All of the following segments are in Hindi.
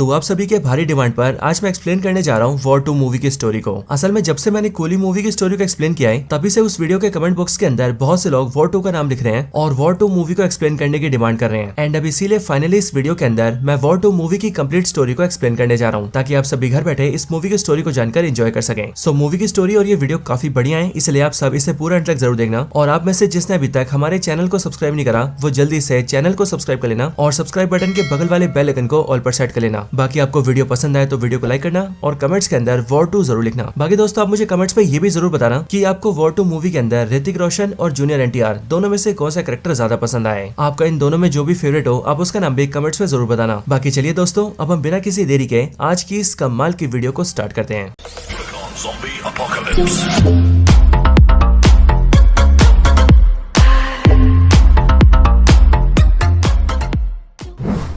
तो आप सभी के भारी डिमांड पर आज मैं एक्सप्लेन करने जा रहा हूँ वॉर 2 मूवी की स्टोरी को। असल में जब से मैंने कूली मूवी की स्टोरी को एक्सप्लेन किया है तभी से उस वीडियो के कमेंट बॉक्स के अंदर बहुत से लोग वॉर 2 का नाम लिख रहे हैं और वॉर 2 मूवी को एक्सप्लेन करने की डिमांड कर रहे हैं। एंड अब इसीलिए फाइनली इस वीडियो के अंदर मैं वॉर 2 मूवी की कंप्लीट स्टोरी को एक्सप्लेन करने जा रहा हूँ ताकि आप सभी घर बैठे इस मूवी की स्टोरी को जानकर एंजॉय कर सकें। सो मूवी की स्टोरी और ये वीडियो काफी बढ़िया है, इसलिए आप सब इसे पूरा अंत तक जरूर देखना। और आप में से जिसने अभी तक हमारे चैनल को सब्सक्राइब नहीं करा वो जल्दी से चैनल को सब्सक्राइब कर लेना और सब्सक्राइब बटन के बगल वाले बेल आइकन को ऑल पर सेट कर लेना। बाकी आपको वीडियो पसंद आए तो वीडियो को लाइक करना और कमेंट्स के अंदर वॉर 2 जरूर लिखना। बाकी दोस्तों आप मुझे कमेंट्स में ये भी जरूर बताना कि आपको वॉर 2 मूवी के अंदर ऋतिक रोशन और जूनियर एनटीआर दोनों में से कौन सा कैरेक्टर ज्यादा पसंद आए। आपका इन दोनों में जो भी फेवरेट हो आप उसका नाम भी कमेंट्स में जरूर बताना। बाकी चलिए दोस्तों अब हम बिना किसी देरी के आज की इस कमाल की वीडियो को स्टार्ट करते हैं।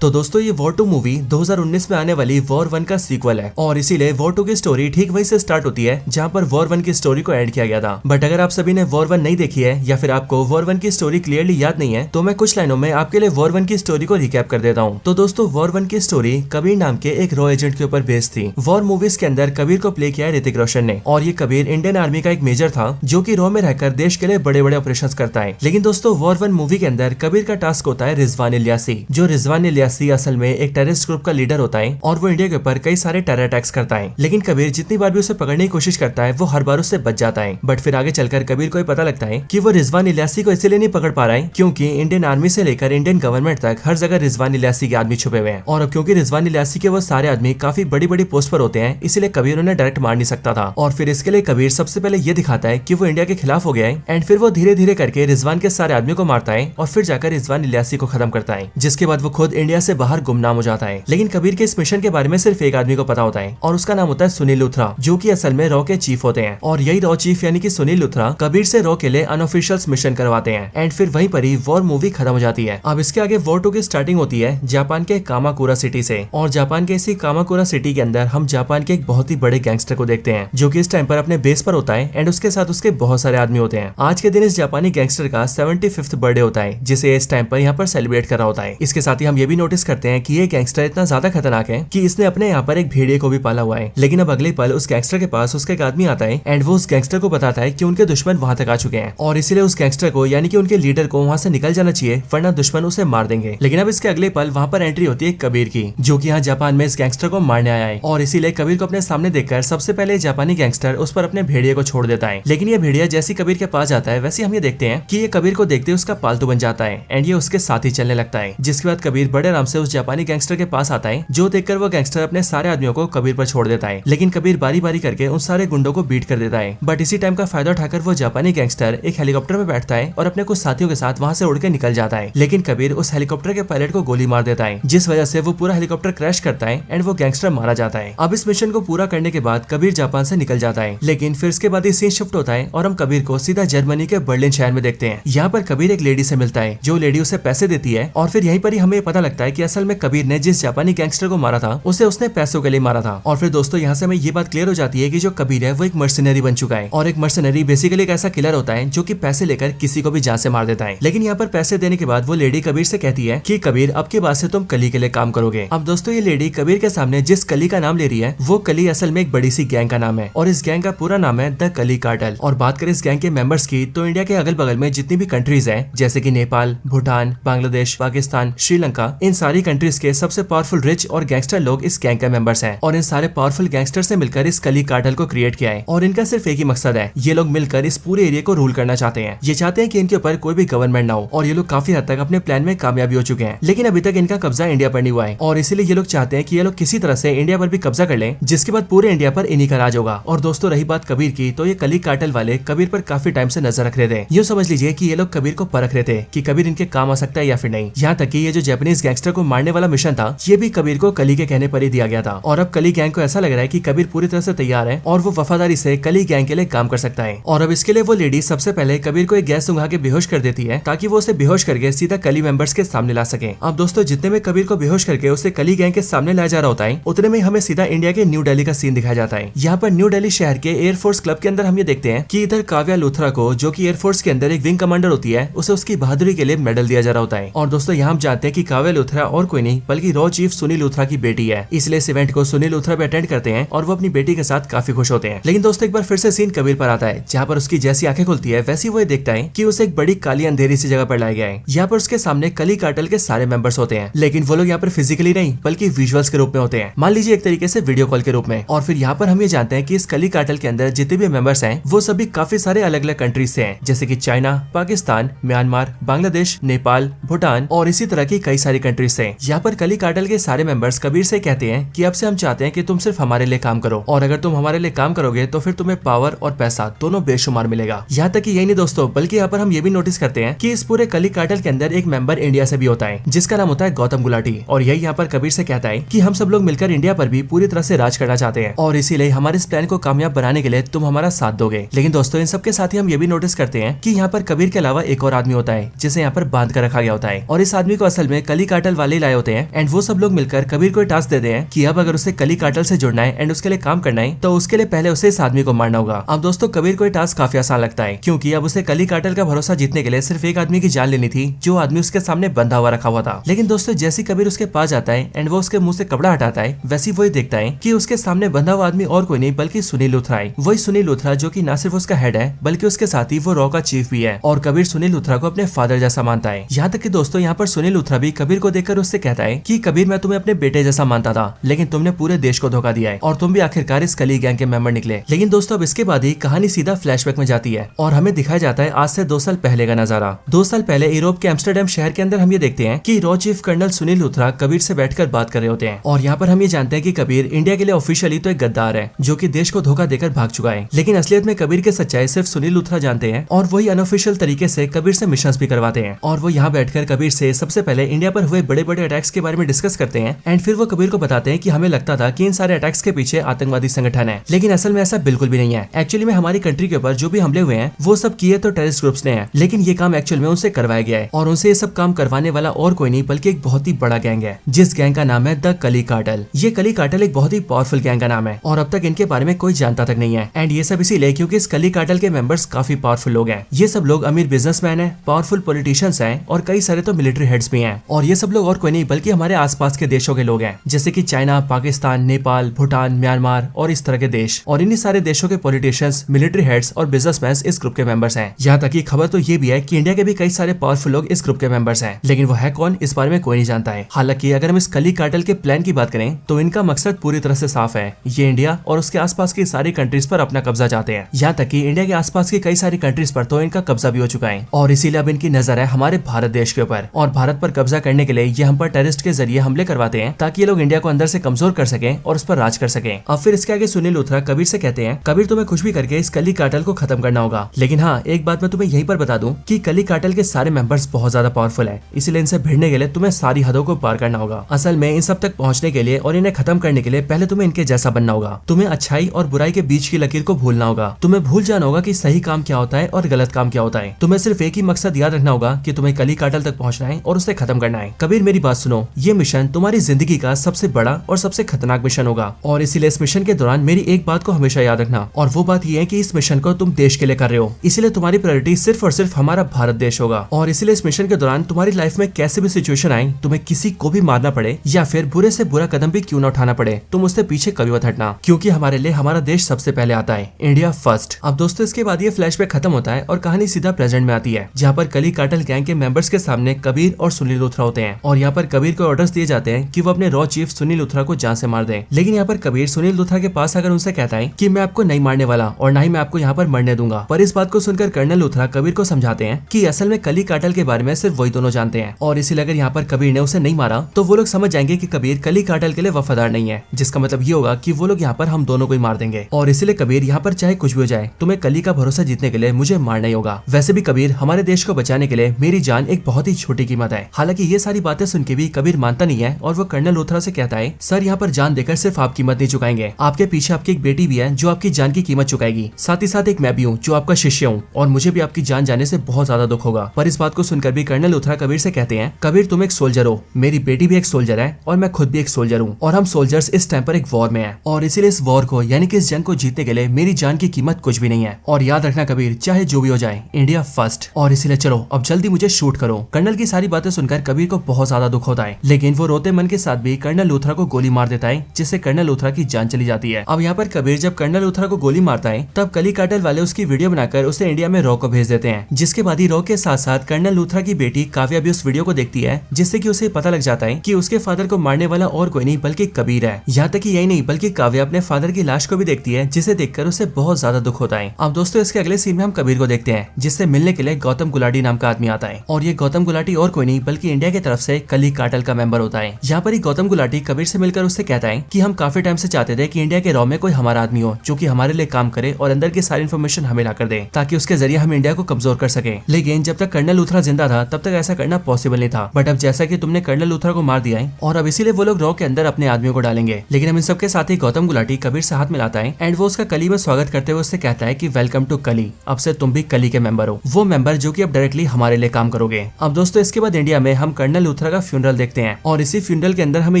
तो दोस्तों ये वॉर 2 मूवी 2019 में आने वाली वॉर 1 का सीक्वल है और इसीलिए वॉर 2 की स्टोरी ठीक वहीं से स्टार्ट होती है जहां पर वॉर 1 की स्टोरी को ऐड किया गया था। बट अगर आप सभी ने वॉर 1 नहीं देखी है या फिर आपको वॉर 1 की स्टोरी क्लियरली याद नहीं है तो मैं कुछ लाइनों में आपके लिए वॉर 1 की स्टोरी को रिकैप कर देता हूँ। तो दोस्तों वॉर 1 की स्टोरी कबीर नाम के एक रॉ एजेंट के ऊपर बेस्ड थी। वॉर मूवीज के अंदर कबीर को प्ले किया है ऋतिक रोशन ने और ये कबीर इंडियन आर्मी का एक मेजर था जो की रॉ में रहकर देश के लिए बड़े बड़े ऑपरेशन करता है। लेकिन दोस्तों वॉर 1 मूवी के अंदर कबीर का टास्क होता है रिजवान इलियासी। जो रिजवान इलियासी असल में एक टेररिस्ट ग्रुप का लीडर होता है और वो इंडिया के ऊपर कई सारे टेरर अटैक्स करता है। लेकिन कबीर जितनी बार भी उसे पकड़ने की कोशिश करता है वो हर बार उससे बच जाता है। बट फिर आगे चलकर कबीर को पता लगता है कि वो रिजवान इलियासी को इसलिए नहीं पकड़ पा रहा है क्योंकि इंडियन आर्मी से लेकर इंडियन गवर्नमेंट तक हर जगह रिजवान इलियासी के आदमी छुपे हुए हैं। और अब क्योंकि रिजवान इलियासी के वो सारे आदमी काफी बड़ी बड़ी पोस्ट पर होते हैं इसलिए कबीर उन्हें डायरेक्ट मार नहीं सकता था। और फिर इसके लिए कबीर सबसे पहले ये दिखाता है कि वो इंडिया के खिलाफ हो गया है एंड फिर वो धीरे धीरे करके रिजवान के सारे आदमियों को मारता है और फिर जाकर रिजवान इलियासी को खत्म करता है, जिसके बाद वो खुद इंडिया से बाहर गुमनाम हो जाता है। लेकिन कबीर के इस मिशन के बारे में सिर्फ एक आदमी को पता होता है और उसका नाम होता है सुनील लूथरा, जो कि असल में रॉ के चीफ होते हैं। और यही रॉ चीफ यानी कि सुनील लूथरा कबीर से रॉ के लिए अनऑफिशियल्स मिशन करवाते हैं एंड फिर वहीं पर ही वॉर मूवी खत्म हो जाती है। अब इसके आगे वॉर 2 की स्टार्टिंग होती है जापान के कामाकुरा सिटी से और जापान के इसी कामाकुरा सिटी के अंदर हम जापान के एक बहुत ही बड़े गैंगस्टर को देखते हैं जो कि इस टाइम पर अपने बेस पर होता है एंड उसके साथ उसके बहुत सारे आदमी होते हैं। आज के दिन इस जापानी गैंगस्टर का 75th बर्थडे होता है जिसे इस टाइम पर यहाँ पर सेलिब्रेट कर रहा होता है। इसके साथ ही हम ये भी नोटिस करते हैं कि ये गैंगस्टर इतना ज्यादा खतरनाक है कि इसने अपने यहाँ पर एक भेड़िए को भी पाला हुआ है। लेकिन अब अगले पल उस गैंगस्टर के पास उसका एक आदमी आता है एंड वो उस गैंगस्टर को बताता है कि उनके दुश्मन वहां तक आ चुके हैं और इसीलिए उस गैंगस्टर को यानी कि उनके लीडर को वहां से निकल जाना चाहिए वरना दुश्मन उसे मार देंगे। लेकिन अब इसके अगले पल वहां पर एंट्री होती है कबीर की, जो कि यहाँ जापान में इस गैंगस्टर को मारने आया है और इसीलिए कबीर को अपने सामने देखकर सबसे पहले जापानी गैंगस्टर उस पर अपने भेड़िए को छोड़ देता है। लेकिन ये भेड़िया जैसी कबीर के पास जाता है वैसे हम ये देखते हैं कि ये कबीर को देखते उसका पालतू बन जाता है एंड ये उसके साथ ही चलने लगता है। जिसके बाद कबीर बड़े आराम से उस जापानी गैंगस्टर के पास आता है जो देखकर वो गैंगस्टर अपने सारे आदमियों को कबीर पर छोड़ देता है। लेकिन कबीर बारी बारी करके उन सारे गुंडों को बीट कर देता है। बट इसी टाइम का फायदा उठाकर वो जापानी गैंगस्टर एक हेलीकॉप्टर में बैठता है और अपने कुछ साथियों के साथ वहां से उड़ के निकल जाता है। लेकिन कबीर उस हेलीकॉप्टर के पायलट को गोली मार देता है जिस वजह से वो पूरा हेलीकॉप्टर क्रैश करता है एंड वो गैंगस्टर मारा जाता है। अब इस मिशन को पूरा करने के बाद कबीर जापान से निकल जाता है। लेकिन फिर इसके बाद सीन शिफ्ट होता है और हम कबीर को सीधा जर्मनी के बर्लिन शहर में देखते हैं। यहाँ पर कबीर एक लेडी से मिलता है जो लेडी उसे पैसे देती है और फिर यहीं पर ही हमें पता लगता है कि असल में कबीर ने जिस जापानी गैंगस्टर को मारा था उसे उसने पैसों के लिए मारा था। और फिर दोस्तों यहाँ से हमें ये बात क्लियर हो जाती है कि जो कबीर है वो एक मर्सिनरी बन चुका है और एक मर्सिनरी बेसिकली एक ऐसा किलर होता है जो कि पैसे लेकर किसी को भी जान से मार देता है। लेकिन यहाँ पर पैसे देने के बाद वो लेडी कबीर से कहती है कि कबीर अब के बाद से तुम कली के लिए काम करोगे। अब दोस्तों ये लेडी कबीर के सामने जिस कली का नाम ले रही है वो कली असल में एक बड़ी सी गैंग का नाम है और इस गैंग का पूरा नाम है द कली कार्टेल। और बात करें इस गैंग के मेंबर्स की तो इंडिया के अगल बगल में जितनी भी कंट्रीज हैं जैसे कि नेपाल, भूटान, बांग्लादेश, पाकिस्तान, श्रीलंका, इन सारी कंट्रीज के सबसे पावरफुल रिच और गैंगस्टर लोग इस गैंग के मेंबर्स हैं और इन सारे पावरफुल गैंगस्टर से मिलकर इस कली कार्टेल को क्रिएट किया है। और इनका सिर्फ एक ही मकसद है, ये लोग मिलकर इस पूरे एरिया को रूल करना चाहते हैं। ये चाहते हैं कि इनके ऊपर कोई भी गवर्नमेंट ना हो और ये लोग काफी हद तक अपने प्लान में कामयाबी हो चुके हैं। लेकिन अभी तक इनका कब्जा इंडिया पर नहीं हुआ है और इसीलिए ये लोग चाहते हैं कि ये लोग किसी तरह से इंडिया पर भी कब्जा कर लें जिसके बाद पूरे इंडिया पर इन्हीं का राज होगा। और दोस्तों रही बात कबीर की तो ये कली कार्टेल वाले कबीर पर काफी टाइम से नजर रख रहे थे। ये समझ लीजिए कि ये लोग कबीर को परख रहे थे कि कबीर इनके काम आ सकता है या फिर नहीं। यहाँ तक कि ये जो जापानीज गैंगस्टर को मारने वाला मिशन था ये भी कबीर को कली के कहने पर ही दिया गया था। और अब कली गैंग को ऐसा लग रहा है कि कबीर पूरी तरह से तैयार है और वो वफादारी से कली गैंग के लिए काम कर सकता है। और अब इसके लिए वो लेडी सबसे पहले कबीर को एक गैस सुंघा के बेहोश कर देती है ताकि वो उसे बेहोश करके सीधा कली मेंबर्स के सामने ला सके। अब दोस्तों जितने में कबीर को बेहोश करके उसे कली गैंग के सामने लाया जा रहा होता है उतने में हमें सीधा इंडिया के न्यू दिल्ली का सीन दिखाया जाता है। यहाँ पर न्यू दिल्ली शहर के एयरफोर्स क्लब के अंदर हम ये देखते हैं कि इधर काव्या लूथरा को जो कि एयरफोर्स के अंदर एक विंग कमांडर होती है उसे उसकी बहादुरी के लिए मेडल दिया जा रहा होता है। और दोस्तों यहाँ हम जानते हैं कि काव्या लूथरा लूथरा और कोई नहीं बल्कि रॉ चीफ सुनील लूथरा की बेटी है। इसलिए इस इवेंट को सुनील लूथरा भी अटेंड करते हैं और वो अपनी बेटी के साथ काफी खुश होते हैं। लेकिन दोस्तों एक बार फिर से सीन कबीर पर आता है, जहाँ पर उसकी जैसी आंखें खुलती है वैसी वो देखता है कि उसे एक बड़ी काली अंधेरी सी जगह पर लाया गया है। यहाँ पर उसके सामने कली कार्टेल के सारे मेंबर्स होते हैं, लेकिन वो लोग यहाँ पर फिजिकली नहीं बल्कि विजुअल्स के रूप में होते हैं, मान लीजिए एक तरीके से वीडियो कॉल के रूप में। और फिर यहाँ पर हम ये जानते हैं कि इस कली कार्टेल के अंदर जितने भी मेंबर्स हैं वो सभी काफी सारे अलग अलग कंट्रीज से हैं, जैसे कि चाइना, पाकिस्तान, म्यांमार, बांग्लादेश, नेपाल, भूटान और इसी तरह की कई सारी कंट्रीज से। यहाँ पर कली कार्टेल के सारे मेंबर्स कबीर से कहते हैं कि अब से हम चाहते हैं कि तुम सिर्फ हमारे लिए काम करो, और अगर तुम हमारे लिए काम करोगे तो फिर तुम्हें पावर और पैसा दोनों बेशुमार मिलेगा। यहाँ तक कि यही नहीं दोस्तों, बल्कि यहाँ पर हम ये भी नोटिस करते हैं कि इस पूरे कली कार्टेल के अंदर एक मेंबर इंडिया से भी होता है, जिसका नाम होता है गौतम गुलाटी। और यही यहाँ पर कबीर से कहता है कि हम सब लोग मिलकर इंडिया पर भी पूरी तरह से राज करना चाहते हैं, और इसीलिए हमारे इस प्लान को कामयाब बनाने के लिए तुम हमारा साथ दोगे। लेकिन दोस्तों इन सबके साथ ही हम ये भी नोटिस करते हैं कि यहाँ पर कबीर के अलावा एक और आदमी होता है जिसे यहाँ पर बांध कर रखा गया होता है, और इस आदमी को असल में कली कार्टेल वाले लाए होते हैं। एंड वो सब लोग मिलकर कबीर को टास्क देते हैं कि अब अगर उसे कली कार्टेल से जुड़ना है एंड उसके लिए काम करना है तो उसके लिए पहले उसे इस आदमी को मारना होगा। अब दोस्तों कबीर को टास्क काफी आसान लगता है, क्योंकि अब उसे कली कार्टेल का भरोसा जीतने के लिए सिर्फ एक आदमी की जान लेनी थी, जो आदमी उसके सामने बंधा हुआ रखा हुआ था। लेकिन दोस्तों जैसे कबीर उसके पास जाता है एंड वो उसके मुंह से कपड़ा हटाता है, वैसे वही देखता है कि उसके सामने बंधा हुआ आदमी और कोई नहीं बल्कि सुनील लूथरा है। वही सुनील लूथरा जो कि न सिर्फ उसका हेड है बल्कि उसके साथ ही वो रॉ का चीफ भी है, और कबीर सुनील लूथरा को अपने फादर जैसा मानता है। यहाँ तक कि दोस्तों यहाँ पर सुनील लूथरा भी कबीर को देखकर उससे कहता है कि कबीर मैं तुम्हें अपने बेटे जैसा मानता था, लेकिन तुमने पूरे देश को धोखा दिया है और तुम भी आखिरकार इस कली गैंग के मेंबर निकले। लेकिन दोस्तों अब इसके बाद ही कहानी सीधा फ्लैशबैक में जाती है और हमें दिखाया जाता है आज से 2 साल पहले का नजारा। 2 साल पहले यूरोप के एम्स्टरडेम शहर के अंदर हम ये देखते हैं कि रॉ चीफ कर्नल सुनील लूथरा कबीर से बैठकर बात कर रहे होते हैं, और यहाँ पर हम ये जानते हैं कि कबीर इंडिया के लिए ऑफिशियली तो एक गद्दार है जो कि देश को धोखा देकर भाग चुका है, लेकिन असलियत में कबीर के सच्चाई सिर्फ सुनील लूथरा जानते हैं, और वही अनऑफिशियल तरीके से कबीर से मिशंस भी करवाते हैं। और वो यहाँ बैठकर कबीर से सबसे पहले इंडिया पर हुए बड़े बड़े अटैक्स के बारे में डिस्कस करते हैं, एंड फिर वो कबीर को बताते हैं कि हमें लगता था कि इन सारे अटैक्स के पीछे आतंकवादी संगठन है, लेकिन असल में ऐसा बिल्कुल भी नहीं है। एक्चुअली में हमारी कंट्री के ऊपर जो भी हमले हुए हैं वो सब किए तो टेररिस्ट ग्रुप्स ने हैं, लेकिन ये काम एक्चुअल में उनसे करवाया गया है, और उनसे ये सब काम करवाने वाला और कोई नहीं बल्कि एक बहुत ही बड़ा गैंग है, जिस गैंग का नाम है द कली कार्टेल। ये कली कार्टेल एक बहुत ही पावरफुल गैंग का नाम है, और अब तक इनके बारे में कोई जानता तक नहीं है। एंड ये सब इसीलिए क्योंकि इस कली कार्टेल के मेंबर्स काफी पावरफुल लोग हैं। ये सब लोग अमीर बिजनेसमैन हैं, पावरफुल पॉलिटिशियंस हैं, और कई सारे तो मिलिट्री हेड्स भी हैं। और ये सब लोग और कोई नहीं बल्कि हमारे आसपास के देशों के लोग हैं, जैसे कि चाइना, पाकिस्तान, नेपाल, भूटान, म्यांमार और इस तरह के देश। और इन्हीं सारे देशों के पॉलिटिशियंस, मिलिट्री हेड्स और बिजनेसमैन इस ग्रुप के मेंबर्स हैं। यहाँ तक की खबर तो ये भी है कि इंडिया के भी कई सारे पावरफुल लोग इस ग्रुप के मेंबर्स हैं, लेकिन वो है कौन इस बारे में कोई नहीं जानता है। हालांकि अगर हम इस कली कार्टेल के प्लान की बात करें तो इनका मकसद पूरी तरह से साफ है। ये इंडिया और उसके आसपास की सारी कंट्रीज पर अपना कब्जा चाहते हैं। यहाँ तक कि इंडिया के आसपास की कई सारी कंट्रीज पर तो इनका कब्जा भी हो चुका है, और इसीलिए अब इनकी नजर है हमारे भारत देश के ऊपर। और भारत पर कब्जा करने के लिए ये हम पर टेररिस्ट के जरिए हमले करवाते हैं, ताकि ये लोग इंडिया को अंदर से कमजोर कर सकें और उस पर राज कर सकें। अब फिर इसके आगे सुनील लूथरा कबीर से कहते हैं, कबीर तुम्हें कुछ भी करके इस कली कार्टेल को खत्म करना होगा, लेकिन हाँ एक बात मैं तुम्हें यहीं पर बता दूं कि कली कार्टेल के सारे मेंबर्स बहुत ज्यादा पावरफुल है, इसलिए इनसे भिड़ने के लिए तुम्हें सारी हदों को पार करना होगा। असल में इन सब तक पहुंचने के लिए और इन्हें खत्म करने के लिए पहले तुम्हें इनके जैसा बनना होगा। तुम्हें अच्छाई और बुराई के बीच की लकीर को भूलना होगा। तुम्हें भूल जाना होगा कि सही काम क्या होता है और गलत काम क्या होता है। तुम्हें सिर्फ एक ही मकसद याद रखना होगा कि तुम्हें कली कार्टेल तक पहुंचना है और उसे खत्म करना है। कबीर मेरी बात सुनो, ये मिशन तुम्हारी जिंदगी का सबसे बड़ा और सबसे खतरनाक मिशन होगा, और इसीलिए इस मिशन के दौरान मेरी एक बात को हमेशा याद रखना, और वो बात ये है कि इस मिशन को तुम देश के लिए कर रहे हो, इसलिए तुम्हारी प्रायोरिटी सिर्फ और सिर्फ हमारा भारत देश होगा। और इसलिए इस मिशन के दौरान तुम्हारी लाइफ में कैसे भी सिचुएशन आए, तुम्हें किसी को भी मारना पड़े या फिर बुरे से बुरा कदम भी क्यों न उठाना पड़े, तुम उससे पीछे कभी मत हटना, क्योंकि हमारे लिए हमारा देश सबसे पहले आता है, इंडिया फर्स्ट। अब दोस्तों इसके बाद ये फ्लैशबैक खत्म होता है और कहानी सीधा प्रेजेंट में आती है, जहाँ पर कली कार्टेल गैंग के मेंबर्स के सामने कबीर और सुनील लूथरा होते हैं, और यहाँ पर कबीर को ऑर्डर्स दिए जाते हैं कि वो अपने रॉ चीफ सुनील लूथरा को जान से मार दें। लेकिन यहाँ पर कबीर सुनील लूथरा के पास आकर उनसे कहता है कि मैं आपको नहीं मारने वाला और ना ही मैं आपको यहाँ पर मरने दूंगा। पर इस बात को सुनकर कर्नल लूथरा कबीर को समझाते हैं कि असल में कली कार्टेल के बारे में सिर्फ वही दोनों जानते हैं, और इसीलिए अगर यहाँ पर कबीर ने उसे नहीं मारा तो वो लोग समझ जाएंगे कि कबीर कली कार्टेल के लिए वफादार नहीं है, जिसका मतलब ये होगा कि वो लोग यहाँ पर हम दोनों को ही मार देंगे। और इसीलिए कबीर यहाँ पर चाहे कुछ भी हो जाए, तुम्हें कली का भरोसा जीतने के लिए मुझे मारना ही होगा। वैसे भी कबीर हमारे देश को बचाने के लिए मेरी जान एक बहुत ही छोटी कीमत है। हालांकि ये सारी बातें सुन के भी कबीर मानता नहीं है, और वो कर्नल लूथरा से कहता है, सर यहाँ पर जान देकर सिर्फ आप कीमत नहीं चुकाएंगे, आपके पीछे आपकी एक बेटी भी है जो आपकी जान की कीमत चुकाएगी, साथ ही साथ एक मैं भी हूँ जो आपका शिष्य हूँ, और मुझे भी आपकी जान जाने से बहुत ज्यादा दुख होगा। पर इस बात को सुनकर भी कर्नल लूथरा कबीर से कहते हैं, कबीर तुम एक सोल्जर हो, मेरी बेटी भी एक सोल्जर है, और मैं खुद भी एक सोल्जर हूँ, और हम सोल्जर्स इस टाइम पर एक वॉर में हैं, और इसीलिए इस वॉर को यानी कि इस जंग को जीतने के लिए मेरी जान की कीमत कुछ भी नहीं है। और याद रखना कबीर, चाहे जो भी हो जाए, इंडिया फर्स्ट। और इसीलिए चलो अब जल्दी मुझे शूट करो। कर्नल की सारी बातें सुनकर कबीर को बहुत ज्यादा दुख होता है, लेकिन वो रोते मन के साथ भी कर्नल लूथरा को गोली मार देता है, जिससे कर्नल लूथरा की जान चली जाती है। अब यहाँ पर कबीर जब कर्नल लूथरा को गोली मारता है तब कली कार्टेल वाले उसकी वीडियो बनाकर उसे इंडिया में रॉ को भेज देते हैं, जिसके बाद ही रॉ के साथ साथ कर्नल लूथरा की बेटी काव्या भी उस वीडियो को देखती है, जिससे कि उसे पता लग जाता है कि उसके फादर को मारने वाला और कोई नहीं बल्कि कबीर है। यहाँ तक कि यही नहीं बल्कि काव्या अपने फादर की लाश को भी देखती है, जिसे देखकर उसे बहुत ज्यादा दुख होता है। अब दोस्तों इसके अगले सीन में हम कबीर को देखते हैं, जिससे मिलने के लिए गौतम गुलाटी नाम का आदमी आता है, और ये गौतम गुलाटी और कोई नहीं बल्कि इंडिया की तरफ से कली कार्टेल का मेंबर होता है। यहाँ पर ही गौतम गुलाटी कबीर से मिलकर उससे कहता है कि हम काफी टाइम से चाहते थे कि इंडिया के रॉ में कोई हमारा आदमी हो जो कि हमारे लिए काम करे और अंदर की सारी इन्फॉर्मेशन हमें ला कर दे, ताकि उसके जरिए हम इंडिया को कमजोर कर सके। लेकिन जब तक कर्नल लूथरा जिंदा था तब तक ऐसा करना पॉसिबल नहीं था, बट अब जैसा कि तुमने कर्नल लूथरा को मार दिया है और अब इसीलिए वो लोग रॉ के अंदर अपने आदमियों को डालेंगे। लेकिन हम इन सबके साथ ही गौतम गुलाटी कबीर से हाथ मिलाता है एंड वो उसका कली में स्वागत करते हुए उससे कहता है कि वेलकम टू कली, अब से तुम भी कली के मेंबर हो, वो मेंबर जो कि अब डायरेक्टली हमारे लिए काम करोगे। अब दोस्तों इसके बाद इंडिया में हम कर्नल लूथरा का फ्यूनरल देखते हैं, और इसी फ्यूनरल के अंदर हमें